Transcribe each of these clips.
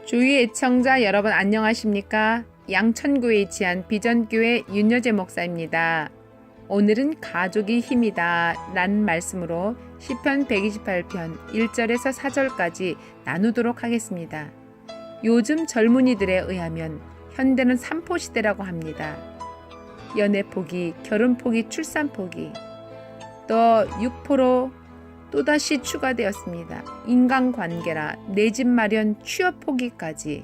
주위 애청자 여러분 안녕하십니까? 양천구에 위치한 비전교회 윤여재 목사입니다. 오늘은 가족이 힘이다 라는 말씀으로 시편 128편 1절에서 4절까지 나누도록 하겠습니다. 요즘 젊은이들에 의하면 현대는 삼포시대라고 합니다. 연애 포기, 결혼 포기, 출산 포기, 또 육포로 또다시 추가되었습니다. 인간관계라 내 집 마련, 취업 포기까지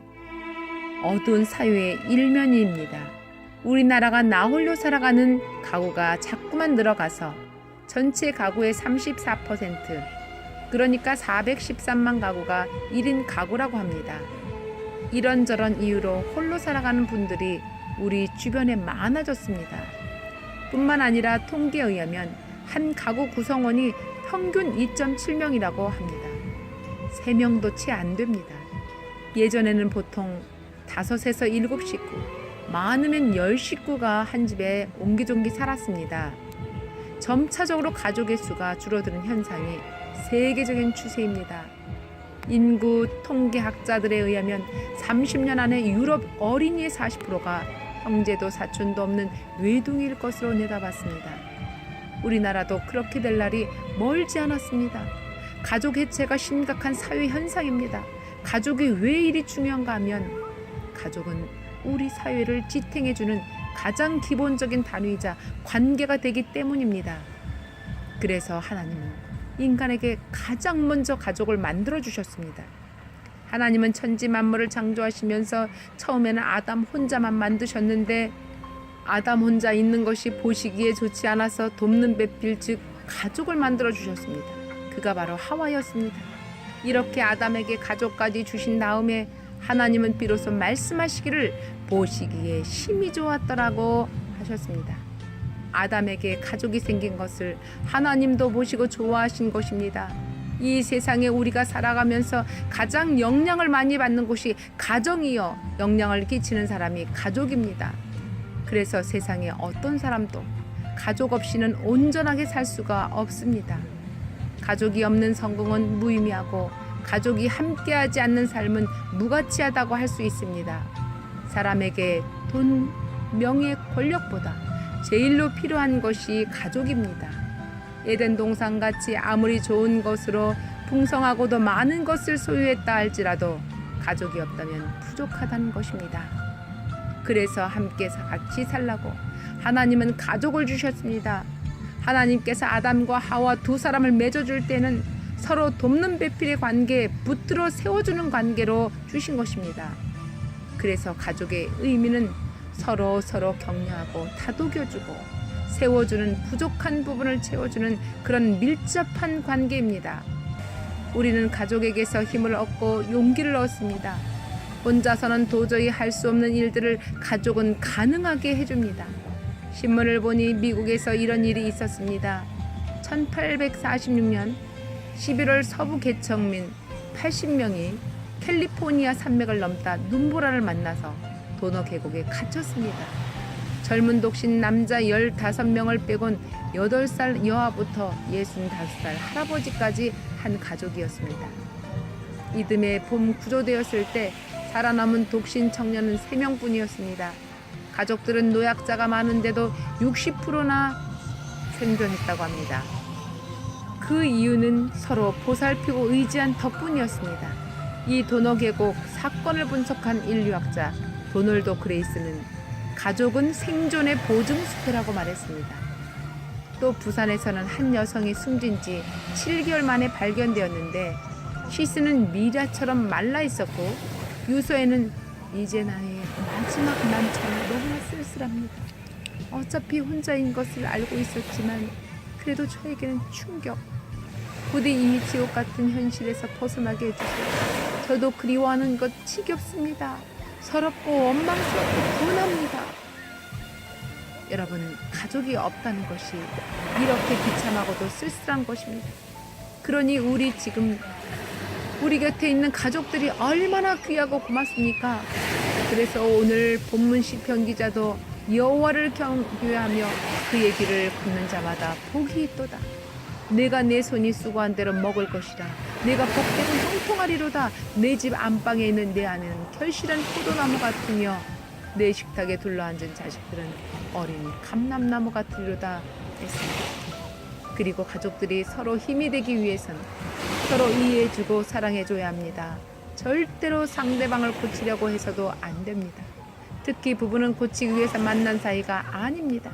어두운 사회의 일면입니다. 우리나라가 나홀로 살아가는 가구가 자꾸만 늘어가서 전체 가구의 34%, 그러니까 413만 가구가 1인 가구라고 합니다. 이런저런 이유로 홀로 살아가는 분들이 우리 주변에 많아졌습니다. 뿐만 아니라 통계에 의하면 한 가구 구성원이 평균 2.7명이라고 합니다. 3명도 채 안 됩니다. 예전에는 보통 5에서 7식구, 많으면 10식구가 한 집에 옹기종기 살았습니다. 점차적으로 가족의 수가 줄어드는 현상이 세계적인 추세입니다. 인구 통계학자들에 의하면 30년 안에 유럽 어린이의 40%가 형제도 사촌도 없는 외동일 것으로 내다봤습니다. 우리나라도 그렇게 될 날이 멀지 않았습니다. 가족 해체가 심각한 사회 현상입니다. 가족이 왜 이리 중요한가 하면 가족은 우리 사회를 지탱해주는 가장 기본적인 단위이자 관계가 되기 때문입니다. 그래서 하나님은 인간에게 가장 먼저 가족을 만들어 주셨습니다. 하나님은 천지 만물을 창조하시면서 처음에는 아담 혼자만 만드셨는데 아담 혼자 있는 것이 보시기에 좋지 않아서 돕는 배필 즉 가족을 만들어 주셨습니다. 그가 바로 하와였습니다. 이렇게 아담에게 가족까지 주신 다음에 하나님은 비로소 말씀하시기를 보시기에 심히 좋았더라고 하셨습니다. 아담에게 가족이 생긴 것을 하나님도 보시고 좋아하신 것입니다. 이 세상에 우리가 살아가면서 가장 영향을 많이 받는 곳이 가정이요, 영향을 끼치는 사람이 가족입니다. 그래서 세상에 어떤 사람도 가족 없이는 온전하게 살 수가 없습니다. 가족이 없는 성공은 무의미하고 가족이 함께하지 않는 삶은 무가치하다고 할 수 있습니다. 사람에게 돈, 명예, 권력보다 제일로 필요한 것이 가족입니다. 에덴 동산같이 아무리 좋은 것으로 풍성하고도 많은 것을 소유했다 할지라도 가족이 없다면 부족하다는 것입니다. 그래서 함께 같이 살라고 하나님은 가족을 주셨습니다. 하나님께서 아담과 하와 두 사람을 맺어줄 때는 서로 돕는 배필의 관계에 붙들어 세워주는 관계로 주신 것입니다. 그래서 가족의 의미는 서로 격려하고 다독여주고 세워주는 부족한 부분을 채워주는 그런 밀접한 관계입니다. 우리는 가족에게서 힘을 얻고 용기를 얻습니다. 혼자서는 도저히 할 수 없는 일들을 가족은 가능하게 해줍니다. 신문을 보니 미국에서 이런 일이 있었습니다. 1846년 11월 서부 개척민 80명이 캘리포니아 산맥을 넘다 눈보라를 만나서 도너 계곡에 갇혔습니다. 젊은 독신 남자 15명을 빼곤 8살 여아부터 65살 할아버지까지 한 가족이었습니다. 이듬해 봄 구조되었을 때 살아남은 독신 청년은 3명뿐이었습니다. 가족들은 노약자가 많은데도 60%나 생존했다고 합니다. 그 이유는 서로 보살피고 의지한 덕분이었습니다. 이 도너 계곡 사건을 분석한 인류학자 도널드 그레이스는 가족은 생존의 보증수표라고 말했습니다. 또 부산에서는 한 여성이 숨진 지 7개월 만에 발견되었는데 시스는 미라처럼 말라 있었고 유서에는 이제 나의 마지막 남처럼 너무나 쓸쓸합니다. 어차피 혼자인 것을 알고 있었지만 그래도 저에게는 충격. 부디 이 지옥 같은 현실에서 벗어나게 해주세요. 저도 그리워하는 것 지겹습니다. 서럽고 원망스럽고 분합니다. 여러분, 가족이 없다는 것이 이렇게 비참하고도 쓸쓸한 것입니다. 그러니 우리 지금 우리 곁에 있는 가족들이 얼마나 귀하고 고맙습니까? 그래서 오늘 본문 시편 기자도 여호와를 경외하며 그 얘기를 걷는 자마다 복이 있도다. 내가 내 손이 수고한 대로 먹을 것이라. 내가 복되고 형통하리로다. 내 집 안방에 있는 내 아내는 결실한 포도나무 같으며 내 식탁에 둘러앉은 자식들은 어린 감람나무 같으리로다 했습니다. 그리고 가족들이 서로 힘이 되기 위해서는 서로 이해해주고 사랑해줘야 합니다. 절대로 상대방을 고치려고 해서도 안 됩니다. 특히 부부는 고치기 위해서 만난 사이가 아닙니다.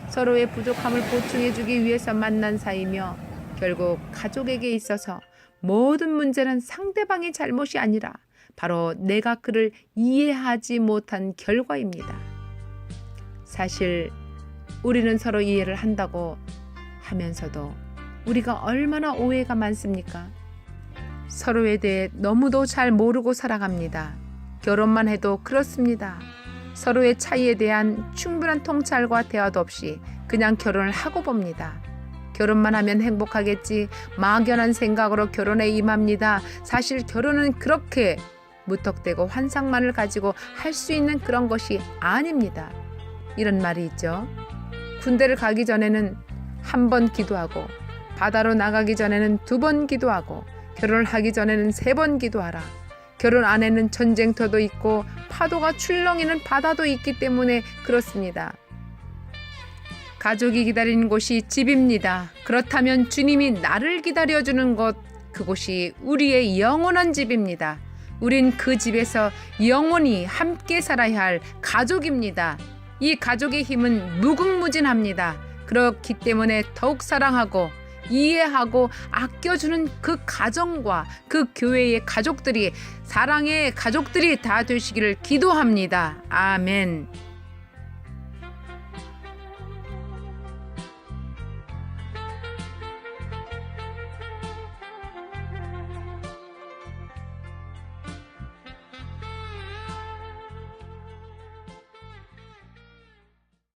서로의 부족함을 보충해주기 위해서 만난 사이며 결국 가족에게 있어서 모든 문제는 상대방의 잘못이 아니라 바로 내가 그를 이해하지 못한 결과입니다. 사실 우리는 서로 이해를 한다고 하면서도 우리가 얼마나 오해가 많습니까? 서로에 대해 너무도 잘 모르고 살아갑니다. 결혼만 해도 그렇습니다. 서로의 차이에 대한 충분한 통찰과 대화도 없이 그냥 결혼을 하고 봅니다. 결혼만 하면 행복하겠지 막연한 생각으로 결혼에 임합니다. 사실 결혼은 그렇게 무턱대고 환상만을 가지고 할 수 있는 그런 것이 아닙니다. 이런 말이 있죠. 군대를 가기 전에는 한 번 기도하고 바다로 나가기 전에는 2번 기도하고 결혼을 하기 전에는 3번 기도하라. 결혼 안에는 전쟁터도 있고 파도가 출렁이는 바다도 있기 때문에 그렇습니다. 가족이 기다리는 곳이 집입니다. 그렇다면 주님이 나를 기다려주는 곳, 그곳이 우리의 영원한 집입니다. 우린 그 집에서 영원히 함께 살아야 할 가족입니다. 이 가족의 힘은 무궁무진합니다. 그렇기 때문에 더욱 사랑하고 이해하고 아껴주는 그 가정과 그 교회의 가족들이 사랑의 가족들이 다 되시기를 기도합니다. 아멘.